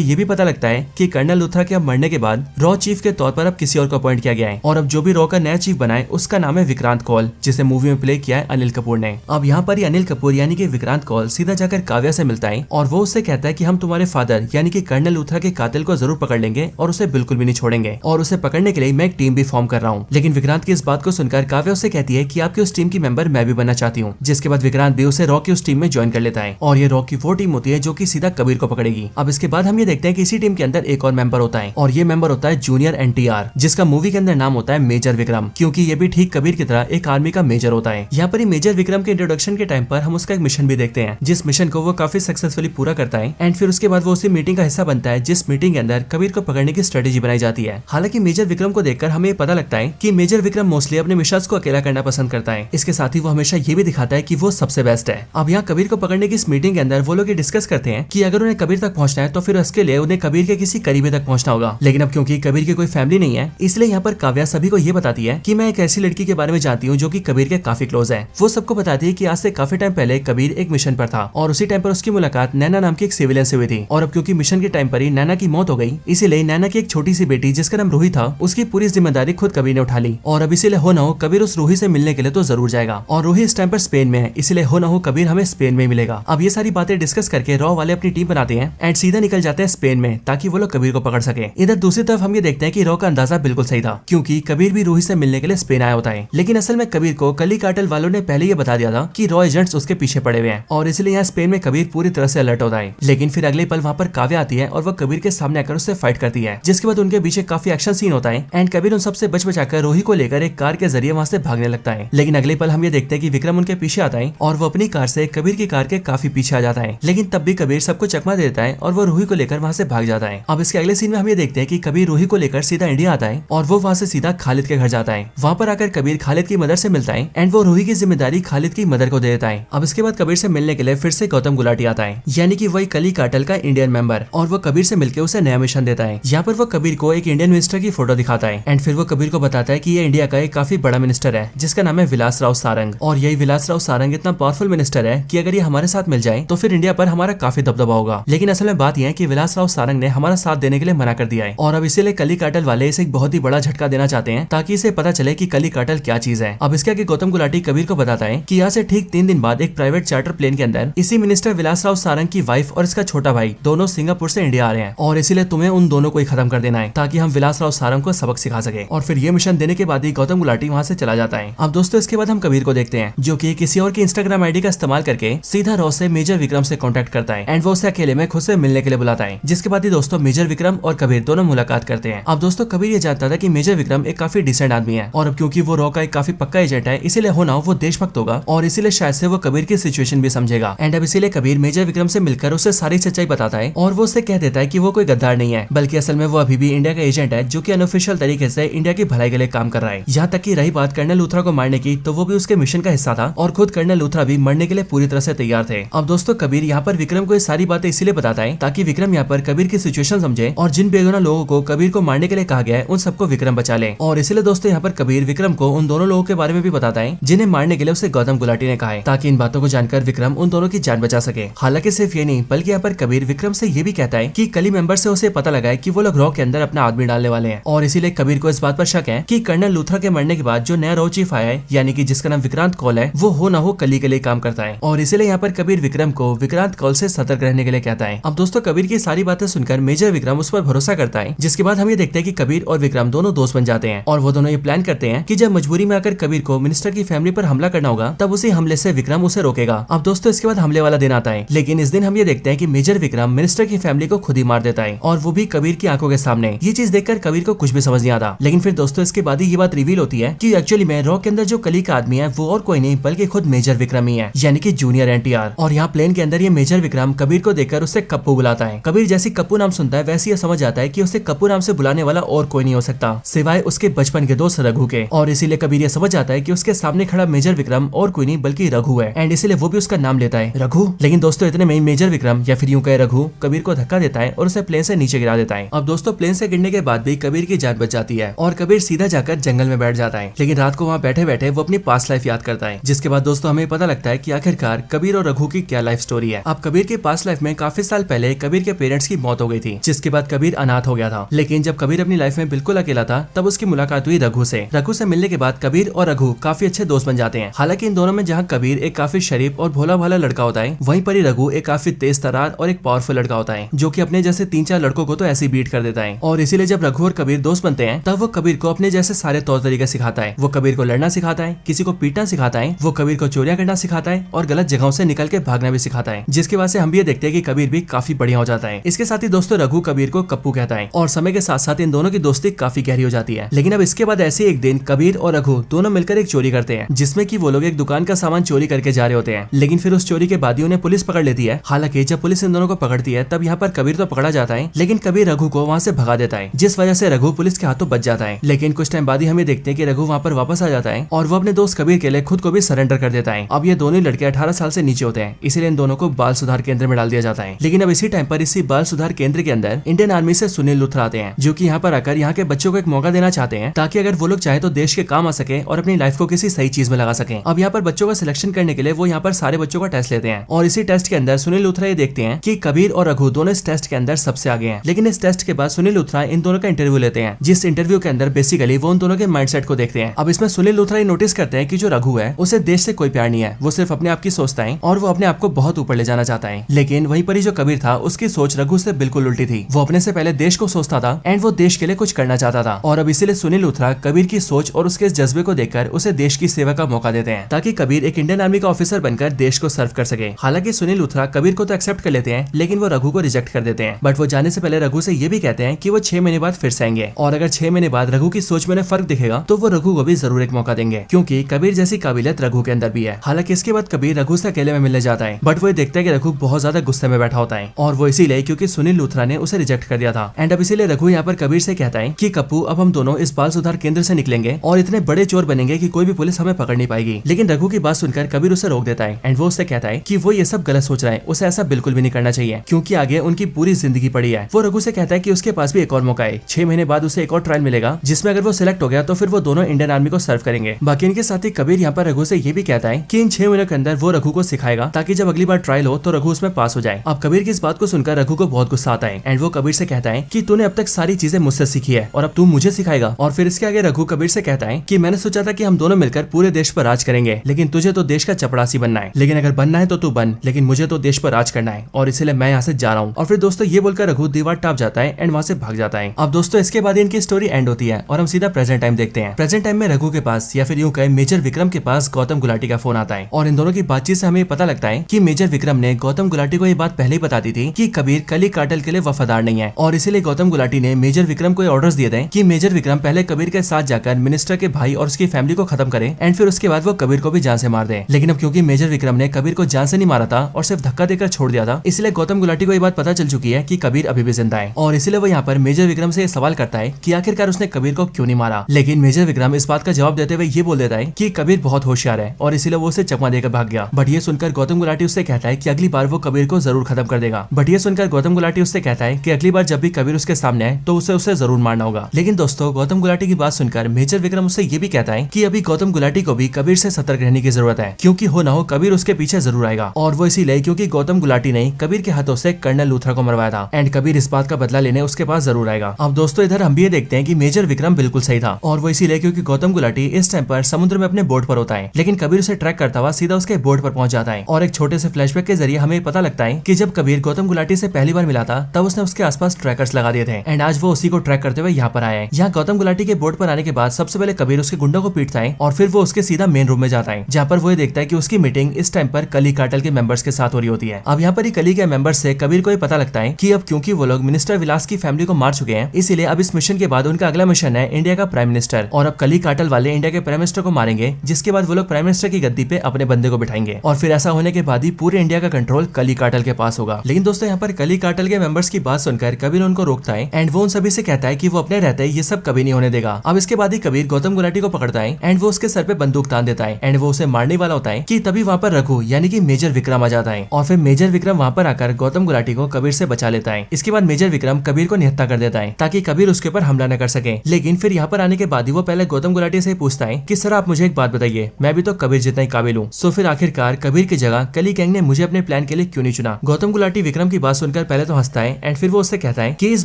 ये भी पता लगता है कि कर्नल लूथरा के अब मरने के बाद रॉ चीफ के तौर पर अब किसी और को अपॉइंट किया गया है, और अब जो भी रॉ का नया चीफ बना है उसका नाम है विक्रांत कौल, जिसे मूवी में प्ले किया है अनिल कपूर ने। अब यहाँ पर ही अनिल कपूर यानी कि विक्रांत कौल सीधा जाकर काव्या से मिलता है और वो उससे कहता है कि हम तुम्हारे फादर यानी कि कर्नल लूथरा के कातिल को जरूर पकड़ लेंगे और उसे बिल्कुल भी नहीं छोड़ेंगे, और उसे पकड़ने के लिए मैं एक टीम भी फॉर्म कर रहा हूँ। लेकिन विक्रांत की इस बात को सुनकर काव्या उससे कहती है कि आपकी उस टीम की मेंबर मैं भी बनना चाहती हूँ, जिसके बाद विक्रांत भी उसे रॉ की उस टीम में ज्वाइन कर लेता है, और ये रॉ की वो टीम होती है जो कि सीधा कबीर को पकड़ेगी। अब इसके बाद हम ये देखते हैं कि इसी टीम के अंदर एक और मेंबर होता है, और ये मेंबर होता है जूनियर एनटीआर, जिसका मूवी के अंदर नाम होता है मेजर विक्रम, क्योंकि ये भी ठीक कबीर की तरह एक आर्मी का मेजर होता है। यहाँ पर ही मेजर विक्रम के इंट्रोडक्शन के टाइम पर हम उसका एक मिशन भी देखते हैं, जिस मिशन को वो काफी सक्सेसफुली पूरा करता है, एंड फिर उसके बाद वो उसी मीटिंग का हिस्सा बनता है जिस मीटिंग के अंदर कबीर को पकड़ने की स्ट्रेटेजी बनाई जाती है। हालांकि मेजर विक्रम को देखकर हमें पता लगता है कि मेजर विक्रम मोस्टली अपने मिशन को अकेला करना पसंद करता है, इसके साथ ही वो हमेशा ये भी दिखाता है कि वो सबसे बेस्ट है। अब यहाँ कबीर को पकड़ने की इस मीटिंग के अंदर वो लोग डिस्कस करते हैं कि अगर उन्हें कबीर तक पहुंचना है तो फिर उसके लिए उन्हें कबीर के किसी करीबी तक पहुंचना होगा। लेकिन अब क्योंकि कबीर की कोई फैमिली नहीं है, इसलिए यहाँ पर काव्या सभी को ये बताती है कि मैं एक ऐसी लड़की के बारे में जानती हूँ जो कि कबीर के काफी क्लोज है। वो सबको बताती है कि आज से काफी टाइम पहले कबीर एक मिशन पर था और उसी टाइम पर उसकी मुलाकात नैना नाम की एक सिविलियन से हुई थी, और अब क्योंकि मिशन के टाइम पर ही नैना की मौत हो गई, इसीलिए नैना की एक छोटी सी बेटी जिसका नाम रूही था उसकी पूरी जिम्मेदारी खुद कबीर ने उठा ली, और अब इसीलिए हो ना हो कबीर उस रूही से मिलने के लिए तो जरूर जाएगा, और रूही इस टाइम पर स्पेन में है, इसलिए हो ना हो कबीर हमें स्पेन में मिलेगा। अब ये सारी बातें डिस्कस करके रॉ वाले अपनी टीम बनाते हैं एंड सीधा निकल जाते हैं स्पेन में, ताकि वो लोग कबीर को पकड़ सके। इधर दूसरी तरफ हम ये देखते हैं कि रॉ का अंदाजा बिल्कुल सही था, क्योंकि कबीर भी रूही से मिलने के लिए स्पेन आया होता है, लेकिन असल में कबीर को कली कार्टेल वालों ने पहले ये बता दिया था कि रॉ एजेंट्स उसके पीछे पड़े हुए हैं, और इसलिए यहाँ स्पेन में कबीर पूरी तरह से अलर्ट होता है। लेकिन फिर अगले पल वहाँ पर काव्या आती है और वो कबीर के सामने आकर उससे फाइट करती है, जिसके बाद उनके पीछे काफी एक्शन सीन होता है एंड कबीर उन सबसे बच बचाकर रूही को लेकर एक कार के जरिए वहाँ से भागने लगता है। लेकिन अगले पल हम ये देखते हैं कि विक्रम उनके पीछे आता है और वो अपनी कार से कबीर की कार के काफी पीछे आ जाता है, लेकिन तब भी कबीर सबको चकमा देता है और वो रूही को लेकर वहाँ से भाग जाता है। अब इसके अगले सीन में हम ये देखते हैं कि कबीर रूही को लेकर सीधा इंडिया आता है और वो वहाँ से सीधा खालिद के घर जाता है। वहाँ पर आकर कबीर खालिद की मदर से मिलता है एंड वो रूही की जिम्मेदारी खालिद की मदर को दे देता है। अब इसके बाद कबीर से मिलने के लिए फिर से गौतम गुलाटी आता है, यानी कि वही कली कार्टेल का इंडियन मेंबर, और वो कबीर से मिलकर उसे नया मिशन देता है। यहाँ पर वो कबीर को एक इंडियन मिनिस्टर की फोटो दिखाता है एंड फिर वो कबीर को बताता है कि ये इंडिया का एक काफी बड़ा मिनिस्टर है जिसका नाम है विलास राव सारंग, और यही विलास राव सारंग इतना पावरफुल मिनिस्टर है कि अगर ये हमारे साथ मिल जाए तो फिर इंडिया पर हमारा काफी दबदबा होगा। लेकिन असल में बात यह है कि विलास राव सारंग ने हमारा साथ देने के लिए मना कर दिया है, और अब इसीलिए कली कार्टेल वाले इसे एक बहुत ही बड़ा झटका देना चाहते हैं ताकि इसे पता चले कि कली कार्टेल क्या चीज है। अब इसके आगे गौतम गुलाटी कबीर को बताता है कि यहाँ से ठीक 3 दिन बाद एक प्राइवेट चार्टर प्लेन के अंदर इसी मिनिस्टर विलास राव सारंग की वाइफ और इसका छोटा भाई दोनों सिंगापुर से इंडिया आ रहे हैं, और इसीलिए तुम्हें उन दोनों को ही खत्म कर देना है ताकि हम विलास राव सारंग को सबक सिखा सके। और फिर ये मिशन देने के बाद ही गौतम गुलाटी वहाँ से चला जाता है। अब दोस्तों इसके बाद हम कबीर को देखते हैं जो कि किसी और की इंस्टाग्राम आईडी का इस्तेमाल करके सीधा रॉ से मेजर विक्रम से कांटेक्ट करता है एंड वो उसे अकेले में खुद से मिलने के लिए बुलाता है, जिसके बाद ही दोस्तों मेजर विक्रम और कबीर दोनों मुलाकात करते हैं। अब दोस्तों कबीर ये जानता था कि मेजर विक्रम एक काफी डिसेंट आदमी है, और अब क्योंकि वो रॉ का एक काफी पक्का एजेंट है इसीलिए होना वो देशभक्त होगा, और इसीलिए शायद से वो कबीर की सिचुएशन भी समझेगा। एंड अब इसीलिए कबीर मेजर विक्रम से मिलकर उसे सारी सच्चाई बताता है और वो उससे कह देता है कि वो कोई गद्दार नहीं है, बल्कि असल में वो अभी भी इंडिया का एजेंट है जो कि अनऑफिशियल तरीके से इंडिया की भलाई के लिए काम कर रहा है। यहाँ तक की रही बात कर्नल लूथरा को मारने की, तो वो भी उसके मिशन का हिस्सा था और खुद कर्नल लूथरा भी मरने के लिए पूरी तरह से तैयार थे। अब दोस्तों कबीर यहाँ पर विक्रम को ये सारी बातें इसीलिए बताता है ताकि विक्रम यहाँ पर कबीर की सिचुएशन समझे और जिन बेगुनाह लोगों को कबीर को मारने के लिए कहा गया है उन सबको विक्रम बचा ले। और इसलिए दोस्तों यहाँ पर कबीर विक्रम को उन दोनों लोगों के बारे में भी बताता है जिन्हें मारने के लिए उसे गौतम गुलाटी ने कहा है, ताकि इन बातों को जानकर विक्रम उन दोनों की जान बचा सके। हालांकि सिर्फ ये नहीं बल्कि यहाँ पर कबीर विक्रम से ये भी कहता है कि कली मेंबर से उसे पता लगा है कि वो लोग रॉ के अंदर अपना आदमी डालने वाले हैं, और इसीलिए कबीर को इस बात पर शक है कि कर्नल लूथरा के मरने के बाद जो नया रॉ चीफ आया है यानी कि जिसका नाम विक्रांत कौल है वो हो ना हो कली के लिए काम करता है। और इसीलिए यहाँ पर कबीर विक्रम को विक्रांत कॉल से सतर्क रहने के लिए कहता है। अब दोस्तों कबीर की सारी बातें सुनकर मेजर विक्रम उस पर भरोसा करता है, जिसके बाद हम ये देखते हैं कि कबीर और विक्रम दोनों दोस्त बन जाते हैं और वो दोनों ये प्लान करते हैं कि जब मजबूरी में आकर कबीर को मिनिस्टर की फैमिली पर हमला करना होगा तब उसी हमले से विक्रम उसे रोकेगा। अब दोस्तों इसके बाद हमले वाला दिन आता है, लेकिन इस दिन हम ये देखते हैं कि मेजर विक्रम मिनिस्टर की फैमिली को खुद ही मार देता है और वो भी कबीर की आंखों के सामने। ये चीज देखकर कबीर को कुछ भी समझ नहीं आता, लेकिन फिर दोस्तों इसके बाद ही ये बात रिवील होती है कि एक्चुअली में रॉ के अंदर जो कली का आदमी है वो और कोई नहीं बल्कि खुद मेजर विक्रम ही है, यानी कि जूनियर एनटीआर। और यहाँ प्लेन के अंदर ये मेजर विक्रम कबीर को देखकर उससे कप्पू बुलाता है। कबीर जैसी कप्पू नाम सुनता है वैसे ये समझ आता है कि उसे कप्पू नाम से बुलाने वाला और कोई नहीं हो सकता सिवाय उसके बचपन के दोस्त रघु के, और इसीलिए कबीर ये समझ आता है कि उसके सामने खड़ा मेजर विक्रम और कोई नहीं बल्कि रघु है, एंड इसीलिए वो भी उसका नाम लेता है रघु। लेकिन दोस्तों इतने में मेजर विक्रम या फिर यूं कहे रघु कबीर को धक्का देता है और उसे प्लेन से नीचे गिरा देता है। अब दोस्तों प्लेन से गिरने के बाद भी कबीर की जान बच जाती है और कबीर सीधा जाकर जंगल में बैठ जाता है। लेकिन रात को वहाँ बैठे बैठे वो अपनी पास्ट लाइफ याद करता है, जिसके बाद दोस्तों हमें पता लगता है कि आखिरकार कबीर और रघु की क्या लाइफ स्टोरी है। अब कबीर की पास्ट लाइफ में काफी साल पहले कबीर के पेरेंट्स की मौत हो गई थी, जिसके बाद कबीर अनाथ हो गया था। लेकिन जब कबीर अपनी लाइफ में बिल्कुल अकेला था तब उसकी मुलाकात हुई रघु से। रघु से मिलने के बाद कबीर और रघु काफी अच्छे दोस्त बन जाते हैं। हालांकि इन दोनों में जहाँ कबीर एक काफी शरीफ और भोला भाला लड़का होता है, वहीं पर ही रघु एक काफी तेज तरार और एक पावरफुल लड़का होता है, जो कि अपने जैसे 3-4 लड़कों को तो ऐसे बीट कर देता है। और इसीलिए जब रघु और कबीर दोस्त बनते हैं तब वो कबीर को अपने जैसे सारे तौर तरीके सिखाता है। वो कबीर को लड़ना सिखाता है, किसी को पीटना सिखाता है, वो कबीर को चोरियां करना सिखाता है और गलत जगहों से निकल के भागना भी सिखाता है, जिसकी वजह से हम भी ये देखते हैं कि कबीर भी काफी बढ़िया हो जाता है। इसके साथ ही दोस्तों रघु कबीर को कप्पू कहता है और समय के साथ साथ इन दोनों की दोस्ती काफी गहरी हो जाती है। लेकिन अब इसके बाद ऐसे एक दिन कबीर और रघु दोनों मिलकर एक चोरी करते हैं, जिसमें कि वो लोग एक दुकान का सामान चोरी करके जा रहे होते हैं। लेकिन फिर उस चोरी के बाद ही उन्हें पुलिस पकड़ लेती है। हालांकि जब पुलिस इन दोनों को पकड़ती है तब यहाँ पर कबीर तो पकड़ा जाता है, लेकिन कबीर रघु को वहाँ से भगा देता है, जिस वजह से रघु पुलिस के हाथों बच जाता है। लेकिन कुछ टाइम बाद ही हमें देखते हैं कि रघु वहाँ पर वापस आ जाता है और वो अपने दोस्त कबीर के लिए खुद को भी सरेंडर कर देता है। अब ये दोनों लड़के 18 साल से नीचे होते हैं, इसीलिए इन दोनों को बाल सुधार केंद्र में डाल दिया जाता है। लेकिन अब इसी टाइम पर इसी बाल सुधार केंद्र के अंदर इंडियन आर्मी से सुनील लुथरा आते हैं, जो कि यहाँ पर आकर यहाँ के बच्चों को एक मौका देना चाहते हैं, ताकि अगर वो लोग चाहे तो देश के काम आ सके और अपनी लाइफ को किसी सही चीज में लगा सके। अब यहाँ पर बच्चों का सिलेक्शन करने के लिए वो यहाँ पर सारे बच्चों का टेस्ट लेते हैं, और इसी टेस्ट के अंदर सुनील लुथरा ये देखते हैं कि कबीर और रघु दोनों इस टेस्ट के अंदर सबसे आगे हैं। लेकिन इस टेस्ट के बाद सुनील लुथरा इन दोनों का इंटरव्यू लेते हैं, जिस इंटरव्यू के अंदर बेसिकली वो उन दोनों के माइंडसेट को देखते हैं। अब इसमें सुनील लुथरा नोटिस करते हैं कि जो रघु है उसे देश से कोई प्यार नहीं है, वो सिर्फ अपने आप की सोचता है और वो अपने आप को बहुत ऊपर ले जाना चाहता है। लेकिन वहीं पर ही जो कबीर था उसकी सोच रघु से बिल्कुल उल्टी थी। वो अपने से पहले देश को सोचता था एंड वो देश के लिए कुछ करना चाहता था, और अब इसीलिए सुनील लुथरा कबीर की सोच और उसके जज्बे को देखकर उसे देश की सेवा का मौका देते हैं, ताकि कबीर एक इंडियन आर्मी का ऑफिसर बनकर देश को सर्व कर सके। हालांकि सुनील लुथरा कबीर को तो एक्सेप्ट कर लेते हैं, लेकिन वो रघु को रिजेक्ट कर देते हैं। बट वो जाने से पहले रघु से ये भी कहते हैं कि वो 6 महीने बाद फिर से आएंगे, और अगर 6 महीने बाद रघु की सोच में फर्क दिखेगा तो वो रघु को भी जरूर एक मौका देंगे, क्योंकि कबीर जैसी काबिलियत रघु के अंदर भी है। हालांकि इसके बाद कबीर रघु से अकेले में मिलने जाता है, बट वो देखता है कि रघु बहुत ज्यादा गुस्से में बैठा होता है, और वो इसीलिए क्योंकि सुनील लुथरा ने उसे रिजेक्ट कर दिया था। एंड अब इसीलिए रघु यहाँ पर कबीर से कहता है कि कप्पू अब हम दोनों इस बाल सुधार केंद्र से निकलेंगे और इतने बड़े चोर बनेंगे कि कोई भी पुलिस हमें पकड़ नहीं पाएगी। लेकिन रघु की बात सुनकर कबीर उसे रोक देता है एंड वो उससे कहता है कि वो ये सब गलत सोच रहा है, उसे ऐसा बिल्कुल भी नहीं करना चाहिए, क्योंकि आगे उनकी पूरी जिंदगी पड़ी है। वो रघु से कहता है कि उसके पास भी एक और मौका है, 6 महीने बाद उसे एक और ट्रायल मिलेगा, जिसमें अगर वो सिलेक्ट हो गया तो फिर वो दोनों इंडियन आर्मी को सर्व करेंगे। बाकी इनके साथ ही कबीर यहाँ पर रघु से ये भी कहता है कि इन 6 महीनों के अंदर वो रघु को सिखाएगा, ताकि जब अगली बार ट्रायल हो तो रघु उसमें पास हो जाए। अब कबीर की इस बात को सुनकर रघु को बहुत गुस्सा आता है एंड वो कबीर से कहता है कि तूने अब तक सारी चीजें मुझसे सीखी है और अब तू मुझे सिखाएगा। और फिर इसके आगे रघु कबीर से कहता है कि मैंने सोचा था कि हम दोनों मिलकर पूरे देश पर राज करेंगे, लेकिन तुझे तो देश का चपड़ासी बनना है, लेकिन अगर बनना है तो तू बन, लेकिन मुझे तो देश पर राज करना है, और इसलिए मैं यहाँ से जा रहा हूँ। और फिर दोस्तों ये बोलकर रघु दीवार टाप जाता है एंड वहाँ से भाग जाता है। अब दोस्तों इसके बाद इनकी स्टोरी एंड होती है और हम सीधा प्रेजेंट टाइम देखते हैं। प्रेजेंट टाइम में रघु के पास या फिर यूं कहे मेजर विक्रम के पास गौतम गुलाटी का फोन आता है, और इन दोनों की बातचीत से हमें पता लगता है कि मेजर विक्रम ने गौतम गुलाटी को ये बात पहले ही बता दी थी कि कबीर कली कार्टेल के लिए वफादार नहीं है, और इसीलिए गौतम गुलाटी ने मेजर विक्रम को ऑर्डर्स दिए थे कि मेजर विक्रम पहले कबीर के साथ जाकर मिनिस्टर के भाई और उसकी फैमिली को खत्म करे एंड फिर उसके बाद वो कबीर को भी जान से मार दे। लेकिन अब क्योंकि मेजर विक्रम ने कबीर को जान से नहीं मारा था और सिर्फ धक्का देकर छोड़ दिया था, इसलिए गौतम गुलाटी को ये बात पता चल चुकी है कि कबीर अभी भी जिंदा है, और इसलिए वो यहाँ पर मेजर विक्रम से सवाल करता है कि आखिरकार उसने कबीर को क्यों नहीं मारा। लेकिन मेजर विक्रम इस बात का जवाब देते हुए ये बोल देता है कि कबीर बहुत होशियार है और इसीलिए वो उसे चकमा देकर भाग गया। बट ये सुनकर गौतम गुलाटी उससे कहता है कि अगली बार वो कबीर को जरूर खत्म कर देगा। बट ये सुनकर गौतम गुलाटी उससे कहता है कि अगली बार जब भी कबीर उसके सामने आए तो उसे जरूर मारना होगा। लेकिन दोस्तों गौतम गुलाटी की बात सुनकर मेजर विक्रम उससे ये भी कहता है कि अभी गौतम गुलाटी को भी कबीर से सतर्क रहने की जरूरत है, क्योंकि हो ना हो कबीर उसके पीछे जरूर आएगा, और वो इसीलिए क्योंकि गौतम गुलाटी ने कबीर के हाथों से कर्नल लूथरा को मरवाया था एंड कबीर इस बात का बदला लेने उसके पास जरूर आएगा। अब दोस्तों इधर हम भी ये देखते हैं कि मेजर विक्रम बिल्कुल सही था, और वो इसीलिए क्योंकि गौतम गुलाटी इस टाइम पर समुद्र में अपने बोट पर होता है, लेकिन कबीर उसे ट्रैक करता हुआ सीधा उसके बोट पर पहुंच जाता है और एक छोटे से फ्लैशबैक के जरिए ये हमें पता लगता है कि जब कबीर गौतम गुलाटी से पहली बार मिला था तब उसने उसके आसपास ट्रैकर्स लगा दिए थे एंड आज वो उसी को ट्रैक करते हुए यहाँ पर आया है। यहाँ गौतम गुलाटी के बोर्ड पर आने के बाद सबसे पहले कबीर उसके गुंडों को पीटता है और फिर वो उसके सीधा मेन रूम में जाता है, जहाँ पर वो ये देखता है कि उसकी मीटिंग इस टाइम पर कली कार्टेल के मेंबर्स के साथ हो रही होती है। अब यहाँ पर ही कली के मेंबर्स से कबीर को ये पता लगता है कि अब क्योंकि वो लोग मिनिस्टर विलास की फैमिली को मार चुके हैं, इसीलिए अब इस मिशन के बाद उनका अगला मिशन है इंडिया का प्राइम मिनिस्टर, और अब कली कार्टेल वाले इंडिया के प्राइम मिनिस्टर को मारेंगे, जिसके बाद वो लोग प्राइम मिनिस्टर की गद्दी पे अपने बंदे को बिठाएंगे और फिर ऐसा होने के बाद ही पूरे इंडिया का कंट्रोल कली कार्टेल के पास होगा। लेकिन दोस्तों यहाँ पर कली कार्टेल के मेंबर्स की बात सुनकर कबीर उनको रोकता है एंड वो उन सभी से कहता है कि वो अपने रहते ये सब कभी नहीं होने देगा। अब इसके बाद ही कबीर गौतम गुलाटी को पकड़ता है एंड वो उसके सर पे बंदूक तान देता है एंड वो उसे मारने वाला होता है कि तभी वहाँ पर रघु यानी कि मेजर विक्रम आ जाता है और फिर मेजर विक्रम वहाँ पर आकर गौतम गुलाटी को कबीर से बचा लेता है। इसके बाद मेजर विक्रम कबीर को निहत्था कर देता है ताकि कबीर उसके ऊपर हमला न कर सके। लेकिन फिर यहाँ पर आने के बाद ही वो पहले गौतम गुलाटी से पूछता है कि सर आप मुझे एक बात बताइए, मैं भी तो कबीर जितना ही काबिल हूँ, सो फिर आखिरकार कबीर की जगह कली गैंग ने मुझे अपने प्लान के लिए क्यों नहीं चुना। गौतम गुलाटी विक्रम की बात सुनकर पहले तो हंसता है एंड फिर वो उससे कहता है कि इस